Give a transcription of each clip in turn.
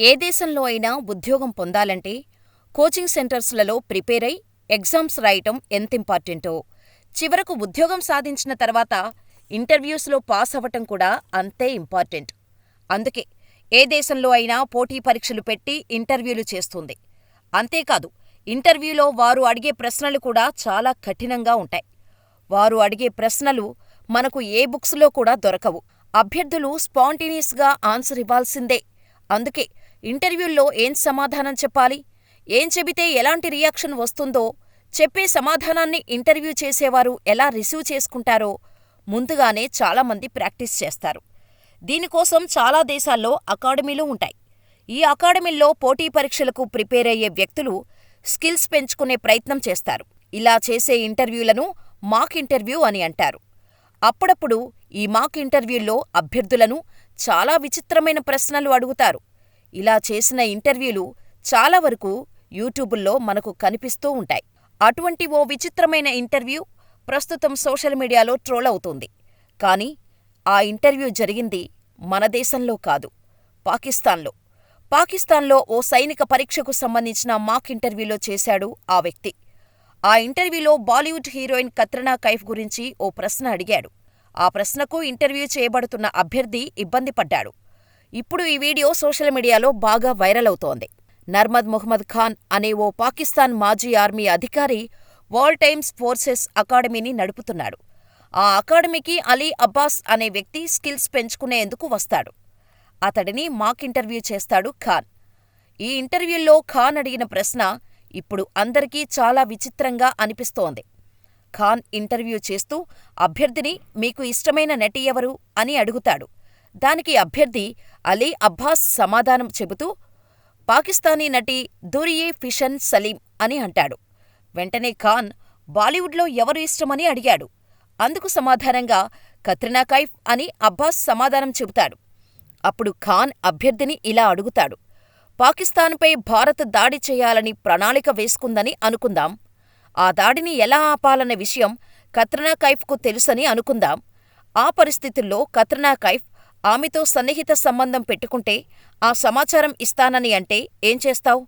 ఏ దేశంలో అయినా ఉద్యోగం పొందాలంటే కోచింగ్ సెంటర్స్లలో ప్రిపేరై ఎగ్జామ్స్ రాయటం ఎంతింపార్టెంటో, చివరకు ఉద్యోగం సాధించిన తర్వాత ఇంటర్వ్యూస్లో పాస్ అవ్వటం కూడా అంతే ఇంపార్టెంట్. అందుకే ఏ దేశంలో అయినా పోటీ పరీక్షలు పెట్టి ఇంటర్వ్యూలు చేస్తుంది. అంతేకాదు, ఇంటర్వ్యూలో వారు అడిగే ప్రశ్నలు కూడా చాలా కఠినంగా ఉంటాయి. వారు అడిగే ప్రశ్నలు మనకు ఏ బుక్స్లో కూడా దొరకవు. అభ్యర్థులు స్పాంటేనియస్గా ఆన్సర్ ఇవ్వాల్సిందే. అందుకే ఇంటర్వ్యూల్లో ఏం సమాధానం చెప్పాలి, ఏం చెబితే ఎలాంటి రియాక్షన్ వస్తుందో, చెప్పే సమాధానాన్ని ఇంటర్వ్యూ చేసేవారు ఎలా రిసీవ్ చేసుకుంటారో ముందుగానే చాలామంది ప్రాక్టీస్ చేస్తారు. దీనికోసం చాలా దేశాల్లో అకాడమీలు ఉంటాయి. ఈ అకాడమీల్లో పోటీ పరీక్షలకు ప్రిపేర్ అయ్యే వ్యక్తులు స్కిల్స్ పెంచుకునే ప్రయత్నం చేస్తారు. ఇలా చేసే ఇంటర్వ్యూలను మాక్ ఇంటర్వ్యూ అని అంటారు. అప్పుడప్పుడు ఈ మాక్ ఇంటర్వ్యూల్లో అభ్యర్థులను చాలా విచిత్రమైన ప్రశ్నలు అడుగుతారు. ఇలా చేసిన ఇంటర్వ్యూలు చాలా వరకు యూట్యూబుల్లో మనకు కనిపిస్తూ ఉంటాయి. అటువంటి ఓ విచిత్రమైన ఇంటర్వ్యూ ప్రస్తుతం సోషల్ మీడియాలో ట్రోల్ అవుతోంది. కానీ ఆ ఇంటర్వ్యూ జరిగింది మన దేశంలో కాదు, పాకిస్తాన్లో. పాకిస్తాన్లో ఓ సైనిక పరీక్షకు సంబంధించిన మాక్ ఇంటర్వ్యూలో చేశాడు ఆ వ్యక్తి. ఆ ఇంటర్వ్యూలో బాలీవుడ్ హీరోయిన్ కత్రినా కైఫ్ గురించి ఓ ప్రశ్న అడిగాడు. ఆ ప్రశ్నకు ఇంటర్వ్యూ చేయబడుతున్న అభ్యర్థి ఇబ్బంది పడ్డాడు. ఇప్పుడు ఈ వీడియో సోషల్ మీడియాలో బాగా వైరల్ అవుతోంది. నర్మద్ మొహమ్మద్ ఖాన్ అనే ఓ పాకిస్తాన్ మాజీ ఆర్మీ అధికారి వాల్ టైమ్స్ ఫోర్సెస్ అకాడమీని నడుపుతున్నాడు. ఆ అకాడమీకి అలీ అబ్బాస్ అనే వ్యక్తి స్కిల్స్ పెంచుకునేందుకు వస్తాడు. అతడిని మాక్ ఇంటర్వ్యూ చేస్తాడు ఖాన్. ఈ ఇంటర్వ్యూల్లో ఖాన్ అడిగిన ప్రశ్న ఇప్పుడు అందరికీ చాలా విచిత్రంగా అనిపిస్తోంది. ఖాన్ ఇంటర్వ్యూ చేస్తూ అభ్యర్థిని మీకు ఇష్టమైన నటి ఎవరు అని అడుగుతాడు. దానికి అభ్యర్థి అలీ అబ్బాస్ సమాధానం చెబుతూ పాకిస్తానీ నటి దురియే ఫిషన్ సలీం అని అంటాడు. వెంటనే ఖాన్ బాలీవుడ్లో ఎవరు ఇష్టమని అడిగాడు. అందుకు సమాధానంగా కత్రినా కైఫ్ అని అబ్బాస్ సమాధానం చెబుతాడు. అప్పుడు ఖాన్ అభ్యర్థిని ఇలా అడుగుతాడు. పాకిస్తాన్పై భారత్ దాడి చేయాలని ప్రణాళిక వేసుకుందని అనుకుందాం. ఆ దాడిని ఎలా ఆపాలన్న విషయం కత్రినా కైఫ్కు తెలుసని అనుకుందాం. ఆ పరిస్థితుల్లో కత్రినా కైఫ్ ఆమెతో సన్నిహిత సంబంధం పెట్టుకుంటే ఆ సమాచారం ఇస్తానని అంటే ఏం చేస్తావ్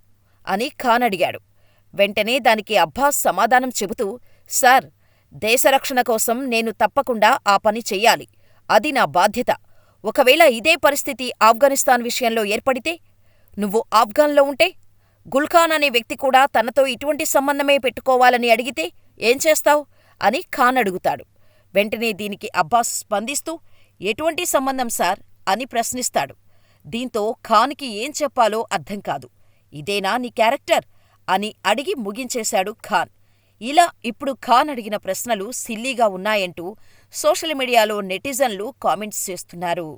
అని ఖాన్ అడిగాడు. వెంటనే దానికి అబ్బాస్ సమాధానం చెబుతూ, సార్, దేశరక్షణ కోసం నేను తప్పకుండా ఆ పని చెయ్యాలి. అది నా బాధ్యత. ఒకవేళ ఇదే పరిస్థితి ఆఫ్ఘనిస్తాన్ విషయంలో ఏర్పడితే, నువ్వు ఆఫ్ఘన్లో ఉంటే, గుల్ఖాన్ అనే వ్యక్తి కూడా తనతో ఇటువంటి సంబంధమే పెట్టుకోవాలని అడిగితే ఏం చేస్తావ్ అని ఖాన్ అడుగుతాడు. వెంటనే దీనికి అబ్బాస్ స్పందిస్తూ ఎటువంటి సంబంధం సార్ అని ప్రశ్నిస్తాడు. దీంతో ఖాన్కి ఏం చెప్పాలో అర్థం కాదు. ఇదేనా నీ క్యారెక్టర్ అని అడిగి ముగించేశాడు ఖాన్. ఇలా ఇప్పుడు ఖాన్ అడిగిన ప్రశ్నలు సిల్లీగా ఉన్నాయంటూ సోషల్ మీడియాలో నెటిజన్లు కామెంట్స్ చేస్తున్నారు.